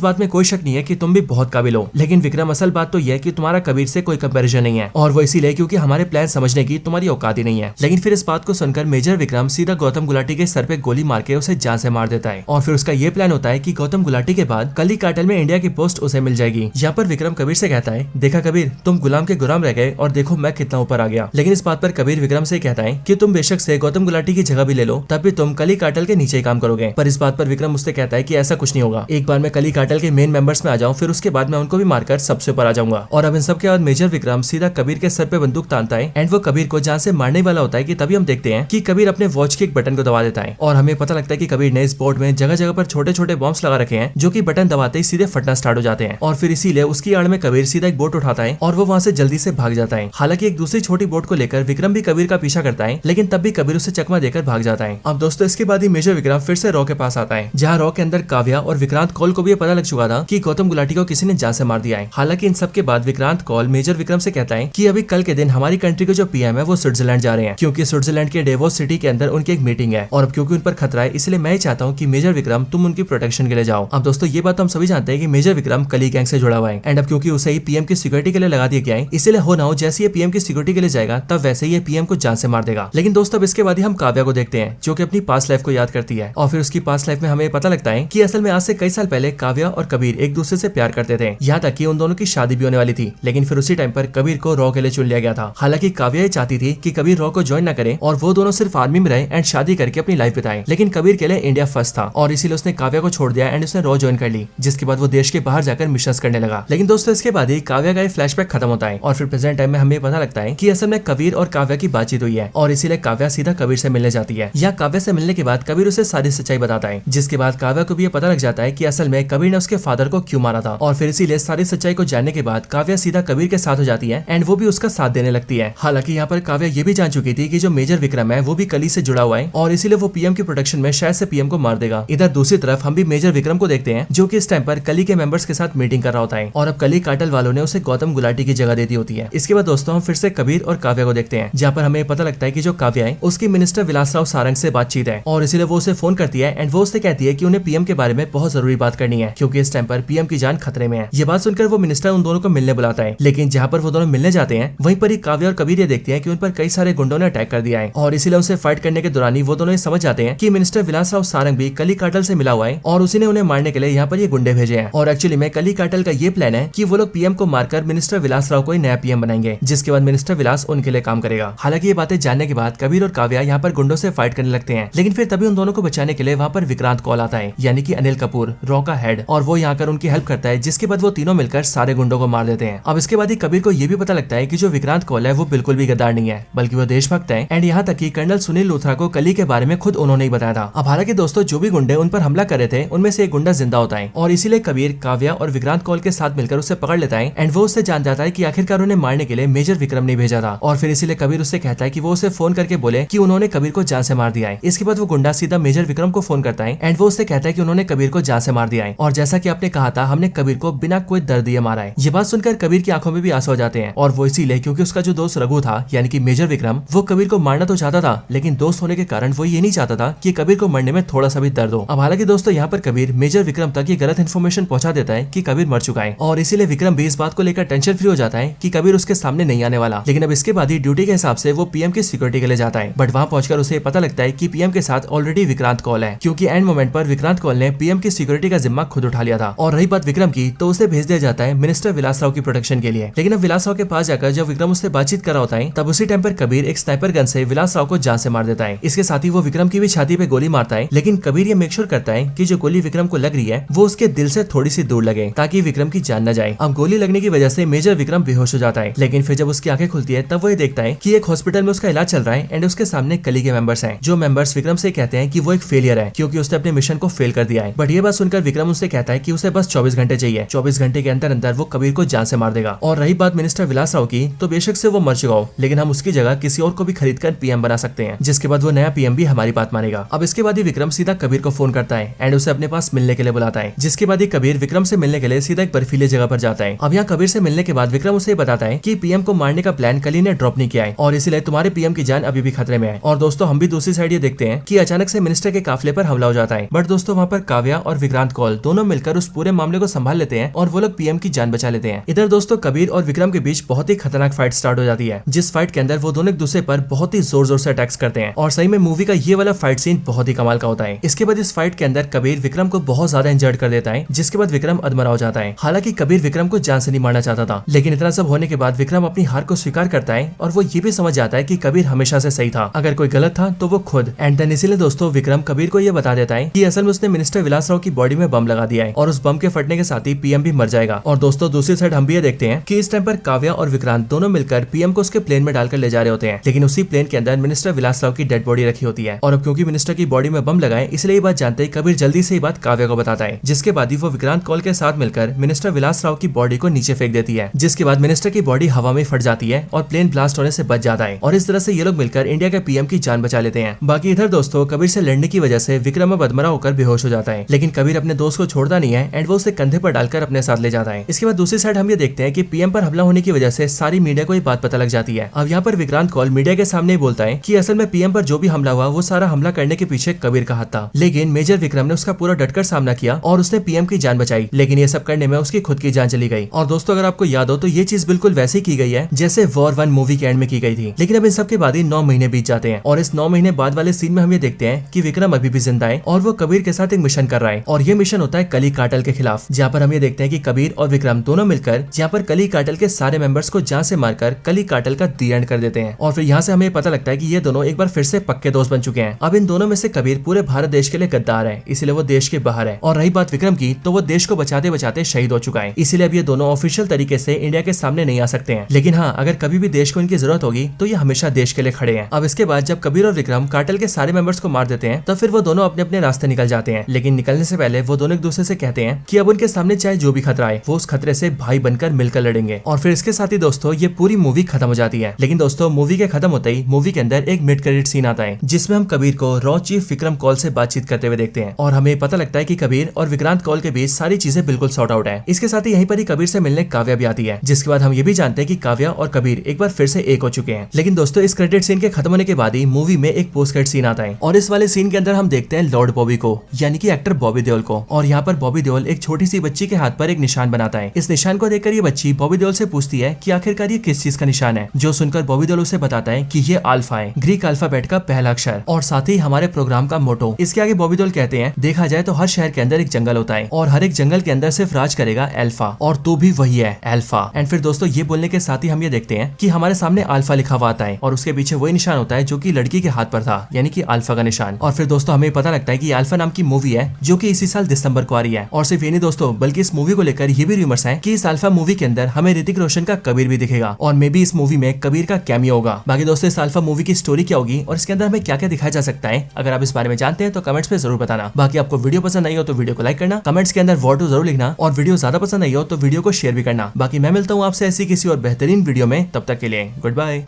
बात में कोई शक नहीं है कि तुम भी बहुत काबिल हो, लेकिन विक्रम असल बात तो यह है कि तुम्हारा कबीर से कोई कंपैरिजन नहीं है, और वो इसीलिए क्योंकि हमारे प्लान समझने की तुम्हारी औकात ही नहीं है। लेकिन फिर इस बात को सुनकर मेजर विक्रम सीधा गौतम गुलाटी के सर पे गोली मार के उसे जान से मार देता है और फिर उसका ये प्लान होता है कि गौतम गुलाटी के बाद कली कार्टेल में इंडिया की पोस्ट उसे मिल जाएगी। यहाँ पर विक्रम कबीर से कहता है, देखा कबीर तुम गुलाम के गुलाम रह गए और देखो मैं कितना ऊपर आ गया। लेकिन इस बात पर कबीर विक्रम से कहता है कि तुम बेशक से गौतम गुलाटी की जगह भी ले लो, तब भी तुम कली कार्टेल के नीचे ही काम करोगे। पर इस बात पर विक्रम उससे कहता है कि ऐसा कुछ नहीं होगा, एक बार मैं कली कार्टेल के मेन मेंबर्स में आ जाऊं, फिर उसके बाद मैं उनको भी मारकर सबसे ऊपर आ जाऊंगा। और अब इन सब के बाद मेजर विक्रम सीधा कबीर के सर पे बंदूक तानता है एंड वो कबीर को जान से मारने वाला होता है कि तभी हम देखते हैं कि कबीर अपने वॉच के एक बटन को दबा देता है और हमें पता लगता है कि कबीर ने इस बोर्ड में जगह जगह पर छोटे छोटे बॉम्ब्स लगा रखे हैं जो कि बटन दबाते ही सीधे फटना स्टार्ट हो जाते हैं। और फिर इसीलिए उसकी आड़ में कबीर सीधा एक बोट उठाता है और वो वहाँ से जल्दी से भाग जाता है। हालांकि एक दूसरी छोटी बोट को लेकर विक्रम भी कबीर का पीछा करता है, लेकिन तब भी कबीर उसे चकमा देकर भाग जाता है। अब दोस्तों इसके बाद ही मेजर विक्रम फिर से रॉ के पास आता है, जहाँ रॉ के अंदर काव्या और विक्रांत कौल को भी पता लग चुका था कि गौतम गुलाटी को किसी ने जान से मार दिया है। हालांकि इन सब के बाद विक्रांत कौल मेजर विक्रम से कहता है कि अभी कल के दिन हमारी कंट्री के जो पीएम है वो स्विट्जरलैंड जा रहे हैं, क्योंकि स्विट्जरलैंड के डेवोस सिटी के अंदर उनकी एक मीटिंग है और अब क्योंकि उन पर खतरा है इसलिए मैं चाहता हूँ कि मेजर विक्रम तुम उनकी प्रोटेक्शन के लिए जाओ। अब दोस्तों ये बात हम सभी जानते हैं कि मेजर विक्रम कली गैंग से जुड़ा हुआ है एंड अब क्योंकि उसे ही पीएम की सिक्योरिटी के लिए लगा दिया गया है, इसलिए हो ना हो जैसे ये पीएम की सिक्योरिटी के लिए जाएगा तब वैसे ही ये पीएम को जान से मार देगा। लेकिन दोस्तों अब इसके बाद ही हम काव्या को देखते हैं जो कि अपनी पास्ट लाइफ को याद करती है और फिर उसकी पास्ट लाइफ में हमें पता लगता है कि असल में आज से कई साल पहले काव्या और कबीर एक दूसरे से प्यार करते थे, यहाँ तक कि उन दोनों की शादी भी होने वाली थी। लेकिन फिर उसी टाइम पर कबीर को रॉ के लिए चुन लिया गया था। हालांकि काव्या ये चाहती थी कि कबीर रॉ को ज्वाइन न करे और वो दोनों सिर्फ आर्मी में रहे एंड शादी करके अपनी लाइफ बिताए, लेकिन कबीर के लिए इंडिया फर्स्ट था और इसीलिए उसने काव्या को छोड़ दिया एंड उसने रॉ ज्वाइन कर ली, जिसके बाद वो देश के बाहर जाकर मिशंस करने लगा। लेकिन दोस्तों इसके बाद ही काव्या का फ्लैशबैक खत्म होता है और फिर प्रेजेंट टाइम में हमें पता लगता है कि असल में कबीर और काव्या की बातचीत हुई है और इसीलिए काव्या सीधा कबीर से मिलने जाती है। या काव्या से मिलने के बाद कबीर उसे सारी सच्चाई बताता है, जिसके बाद काव्या को भी ये पता लग जाता है कि असल में कबीर ने उसके फादर को क्यों मारा था और फिर इसीलिए सारी सच्चाई को जानने के बाद काव्या सीधा कबीर के साथ हो जाती है एंड वो भी उसका साथ देने लगती है। हालांकि यहाँ पर काव्या ये भी जान चुकी थी कि जो मेजर विक्रम है वो भी कली से जुड़ा हुआ है और इसीलिए वो पीएम की प्रोटेक्शन में शायद से पीएम को मार देगा। इधर दूसरी तरफ हम भी मेजर विक्रम को देखते हैं जो कि इस टाइम पर कली के मेंबर्स के साथ मीटिंग कर रहा होता है और अब कली कार्टेल वालों ने उसे गौतम गुलाटी की जगह दे दी होती है। इसके बाद दोस्तों हम फिर से कबीर और काव्या को देखते हैं, जहाँ पर हमें पता लगता है कि जो काव्या है उसकी मिनिस्टर विलासराव सारंग से बातचीत है और इसीलिए वो उसे फोन करती है एंड वो उससे कहती है कि उन्हें पीएम के बारे में बहुत जरूरी बात करनी है, क्योंकि इस टाइम पर पीएम की जान खतरे में है। ये बात सुनकर वो मिनिस्टर उन दोनों को मिलने बुलाता है, लेकिन जहाँ पर वो दोनों मिलने जाते हैं वहीं पर ही काव्या और कबीर ये देखते हैं कि उन पर कई सारे गुंडों ने अटैक कर दिया है और इसीलिए उसे फाइट करने के दौरान ही वो दोनों समझ जाते हैं कि मिनिस्टर विलासराव सारंग भी कली कार्टेल से मिला हुआ है और उसी ने उन्हें मारने के लिए यहाँ पर ये गुंडे भेजे हैं। और एक्चुअली में कली कार्टेल का ये प्लान है कि वो लोग पीएम को मारकर मिनिस्टर विलासराव को ही नया पीएम बनाएंगे, जिसके बाद मिनिस्टर विलास उनके लिए काम करेगा। हालांकि ये बातें जानने के बाद कबीर और काव्या यहाँ पर गुंडों से फाइट करने लगते हैं, लेकिन फिर तभी उन दोनों को बचाने के लिए वहाँ पर विक्रांत कॉल आता है, यानी कि अनिल कपूर रॉ का हेड, और वो यहाँ कर उनकी हेल्प करता है, जिसके बाद वो तीनों मिलकर सारे गुंडों को मार देते हैं। अब इसके बाद ही कबीर को ये भी पता लगता है कि जो विक्रांत कॉल है वो बिल्कुल भी गद्दार नहीं है, बल्कि वो देशभक्त है एंड यहाँ तक कि कर्नल सुनील लूथरा को कली के बारे में खुद उन्होंने ही बताया था। अब हालांकि दोस्तों जो भी गुंडे उन पर हमला कर रहे थे उनमें से एक गुंडा जिंदा होता है और इसीलिए कबीर काव्या और विक्रांत कॉल के साथ मिलकर उसे पकड़ लेता है एंड वो उससे जान जाता है कि आखिरकार उन्हें मारने के लिए मेजर विक्रम ने भेजा था और फिर इसीलिए कबीर उससे कहता है कि वो उसे फोन करके बोले कि उन्होंने कबीर को जान से मार दिया है। इसके बाद वो गुंडा सीधा मेजर विक्रम को फोन करता है एंड वो उससे कहता है कि उन्होंने कबीर को जान से मार दिया है और जैसा कि आपने कहा था हमने कबीर को बिना कोई दर्द दिए मारा है। ये बात सुनकर कबीर की आंखों में भी आंसू आ जाते हैं और वो इसीलिए क्योंकि उसका जो दोस्त रघु था यानी कि मेजर विक्रम वो कबीर को मारना तो चाहता था, लेकिन दोस्त होने के कारण वो ये नहीं चाहता था कि कबीर को मरने में थोड़ा सा भी दर्द हो। अब हालांकि दोस्तों यहाँ पर कबीर मेजर विक्रम तक ये गलत इन्फॉर्मेशन पहुंचा देता है कि कबीर मर चुका है और इसीलिए विक्रम भी इस बात को लेकर टेंशन फ्री हो जाता है कि कबीर उसके सामने नहीं आने वाला। लेकिन अब इसके बाद ही ड्यूटी के हिसाब से वो पीएम की सिक्योरिटी के लिए जाता है, बट वहाँ पहुंचकर उसे पता लगता है कि पीएम के के साथ ऑलरेडी विक्रांत कौल है, क्योंकि एंड मोमेंट पर विक्रांत कौल ने पीएम की सिक्योरिटी का जिम्मा खुद उठा लिया था। और रही बात विक्रम की, तो उसे भेज दिया जाता है मिनिस्टर विलास राव की प्रोटेक्शन के लिए। लेकिन अब विलास राव के पास जाकर जब विक्रम उससे बातचीत कर रहा होता है, तब उसी टाइम पर कबीर एक स्नाइपर गन से विलास राव को जान से मार देता है। इसके साथ ही वो विक्रम की भी छाती पे गोली मारता है, लेकिन कबीर ये मेक श्योर करता है कि जो गोली विक्रम को लग रही है वो उसके दिल से थोड़ी सी दूर लगे, ताकि विक्रम की जान न जाए। अब गोली लगने की वजह से मेजर विक्रम बेहोश हो जाता है, लेकिन फिर जब उसकी आंखें खुलती है तब वो ये देखता है कि एक हॉस्पिटल में उसका इलाज चल रहा है एंड उसके सामने कली के मेंबर्स हैं, जो मेंबर्स विक्रम से कहते हैं कि वो एक फेलियर है क्योंकि उसने अपने मिशन को फेल कर दिया है। बट ये बात सुनकर विक्रम उससे कहता है कि उसे बस 24 घंटे चाहिए, 24 घंटे के अंदर अंदर वो कबीर को जान से मार देगा। और रही बात मिनिस्टर विलास राव की, तो बेशक से वो मर चुका हो, लेकिन हम उसकी जगह किसी और को भी खरीद कर पीएम बना सकते हैं, जिसके बाद वो नया पीएम भी हमारी बात मानेगा। अब इसके बाद ही विक्रम सीधा कबीर को फोन करता है एंड उसे अपने पास मिलने के लिए बुलाता है, जिसके बाद ही कबीर विक्रम से मिलने के लिए सीधा एक बर्फीले जगह पर जाता है। अब यहाँ कबीर से मिलने के बाद विक्रम उसे बताता है कि पीएम को मारने का प्लान कली ने ड्रॉप नहीं किया है और इसीलिए तुम्हारे पीएम की जान अभी भी खतरे में है। और दोस्तों हम भी दूसरी साइड ये देखते हैं कि अचानक से मिनिस्टर के काफिले पर हमला हो जाता है, बट दोस्तों वहाँ पर काव्या और विक्रांत कौल दोनों मिलकर उस पूरे मामले को संभाल लेते हैं और वो लोग पीएम की जान बचा लेते हैं। इधर दोस्तों कबीर और विक्रम के बीच बहुत ही खतरनाक फाइट स्टार्ट हो जाती है, जिस फाइट के अंदर वो दोनों एक दूसरे पर बहुत ही जोर जोर से अटैक्स करते हैं और सही में मूवी का ये वाला फाइट सीन बहुत ही कमाल का होता है। इसके बाद इस फाइट के अंदर कबीर विक्रम को बहुत ज्यादा इंजर्ड कर देता है, जिसके बाद विक्रम अधमरा हो जाता है। हालांकि कबीर विक्रम को जान से नहीं मारना चाहता था, लेकिन इतना सब होने के बाद विक्रम अपनी हार को स्वीकार करता है और वो ये भी समझ जाता है कि कबीर हमेशा से सही था, अगर कोई गलत था तो वो खुद। एंड देन इसीलिए दोस्तों विक्रम कबीर को ये बता देता है कि असल में उसने मिनिस्टर विलास राव की बॉडी में बम लगा दिया है और उस बम के फटने के साथ ही पीएम भी मर जाएगा। और दोस्तों दूसरी साइड हम भी ये देखते हैं कि इस टाइम पर काव्या और विक्रांत दोनों मिलकर पीएम को उसके प्लेन में डालकर ले जा रहे होते हैं, लेकिन उसी प्लेन के अंदर मिनिस्टर विलास राव की डेड बॉडी रखी होती है। और अब क्योंकि मिनिस्टर की बॉडी में बम लगाए इसलिए ये बात जानते ही कबीर जल्दी से ये बात काव्या को बताता है, जिसके बाद ही वो विक्रांत कौल के साथ मिलकर मिनिस्टर विलास राव की बॉडी को नीचे फेंक देती है, जिसके बाद मिनिस्टर की बॉडी हवा में फट जाती है और प्लेन ब्लास्ट होने से बच जाता है। और इस तरह से ये लोग मिलकर इंडिया के पीएम की जान बचा लेते हैं। बाकी इधर दोस्तों कबीर से लड़ने की वजह से विक्रम अब अधमरा होकर बेहोश हो जाता है, लेकिन कबीर अपने दोस्त को छोड़ता नहीं है एंड वो उसे कंधे पर डालकर अपने साथ ले जाता है। इसके बाद दूसरी साइड हम ये देखते हैं कि पीएम पर हमला होने की वजह से सारी मीडिया को ये बात पता लग जाती है। अब यहाँ पर विक्रांत कौल मीडिया के सामने बोलता है कि असल में पीएम पर जो भी हमला हुआ वो सारा हमला करने के पीछे कबीर का हाथ था, लेकिन मेजर विक्रम ने उसका पूरा डटकर सामना किया और उसने पीएम की जान बचाई, लेकिन ये सब करने में उसकी खुद की जान चली गई। और दोस्तों अगर आपको याद हो तो ये चीज बिल्कुल वैसे ही की गई है जैसे वॉर 1 मूवी के एंड में की गई थी। लेकिन अब इन सब के बाद ही 9 महीने बीत जाते हैं और इस 9 महीने बाद वाले सीन में हम ये देखते हैं कि विक्रम अभी भी जिंदा है और वो कबीर के साथ एक मिशन कर रहा है और ये मिशन होता है कली कार्टेल के खिलाफ, जहाँ पर हम ये देखते हैं कि कबीर और विक्रम दोनों मिलकर जहाँ पर कली कार्टेल के सारे मेंबर्स को जान से मारकर कली कार्टेल का दी एंड कर देते हैं। और फिर यहाँ से हमें पता लगता है कि ये दोनों एक बार फिर से पक्के दोस्त बन चुके हैं। अब इन दोनों में से कबीर पूरे भारत देश के लिए गद्दार है, इसीलिए वो देश के बाहर है। और रही बात विक्रम की, तो वो देश को बचाते बचाते शहीद हो चुका है, इसीलिए अब ये दोनों ऑफिशियल तरीके से इंडिया के सामने नहीं आ सकते हैं। लेकिन हाँ, अगर कभी भी देश को इनकी जरूरत होगी तो ये हमेशा देश के लिए खड़े हैं। अब इसके बाद जब कबीर और विक्रम कार्टेल के सारे मेंबर्स को मार देते हैं, तब फिर वो दोनों अपने अपने रास्ते निकल जाते हैं। लेकिन निकलने से पहले वो दोनों एक दूसरे से कहते हैं कि अब उनके सामने चाहे जो भी खतरा है वो उस खतरे से भाई बनकर मिलकर लड़ेंगे। और फिर इसके साथ ही दोस्तों ये पूरी मूवी खत्म हो जाती है। लेकिन दोस्तों मूवी के खत्म होते ही मूवी के अंदर एक मिड क्रेडिट सीन आता है, जिसमें हम कबीर को रॉ चीफ विक्रम कौल से बातचीत करते हुए देखते हैं और हमें पता लगता है कि कबीर और विक्रांत कौल के बीच सारी चीजें बिल्कुल सॉर्ट आउट है। इसके साथ ही यहीं पर ही कबीर से मिलने काव्या भी आती है, जिसके बाद हम ये भी जानते हैं कि काव्या और कबीर एक बार फिर से एक हो चुके हैं। लेकिन दोस्तों इस क्रेडिट सीन के खत्म होने के बाद ही मूवी में एक पोस्ट क्रेडिट सीन आता है और इस वाले सीन के अंदर हम देखते हैं लॉर्ड बॉबी को, यानी कि एक्टर बॉबी देओल को। और यहाँ पर बॉबी देओल एक छोटी सी बच्ची के हाथ पर एक निशान बनाता है। इस निशान को देखकर ये बच्ची बॉबी देओल से पूछती है कि आखिरकार ये किस चीज का निशान है, जो सुनकर बॉबी देओल उसे बताता है कि ये अल्फा है, ग्रीक अल्फाबेट का पहला अक्षर और साथ ही हमारे प्रोग्राम का मोटो। इसके आगे बॉबी देओल कहते हैं देखा जाए तो हर शहर के अंदर एक जंगल होता है और हर एक जंगल के अंदर सिर्फ राज करेगा अल्फा, और तू भी वही है अल्फा। एंड फिर दोस्तों ये बोलने के साथ ही हम ये देखते हैं कि हमारे सामने अल्फा लिखा हुआ आता है और उसके पीछे वही निशान होता है जो कि लड़की के हाथ पर था, यानी कि अल्फा का निशान। और फिर दोस्तों हमें पता लगता है कि अल्फा नाम की मूवी है जो कि इसी साल दिसंबर को आ रही है। और सिर्फ ये नहीं दोस्तों, बल्कि इस मूवी को लेकर ये भी रूमर्स हैं कि इस अल्फा मूवी के अंदर हमें ऋतिक रोशन का कबीर भी दिखेगा और मे बी इस मूवी में कबीर का कैमियो होगा। बाकी दोस्तों इस अल्फा मूवी की स्टोरी क्या होगी और इसके अंदर हमें क्या क्या दिखाया जा सकता है, अगर आप इस बारे में जानते हैं तो कमेंट्स में जरूर बताना। बाकी आपको वीडियो पसंद आई हो तो वीडियो को लाइक करना, कमेंट्स के अंदर वॉर टू जरूर लिखना और वीडियो ज्यादा पसंद आई हो तो वीडियो को शेयर भी करना। बाकी मैं मिलता हूँ आपसे ऐसी किसी और बेहतरीन वीडियो में, तब तक के लिए गुड बाय।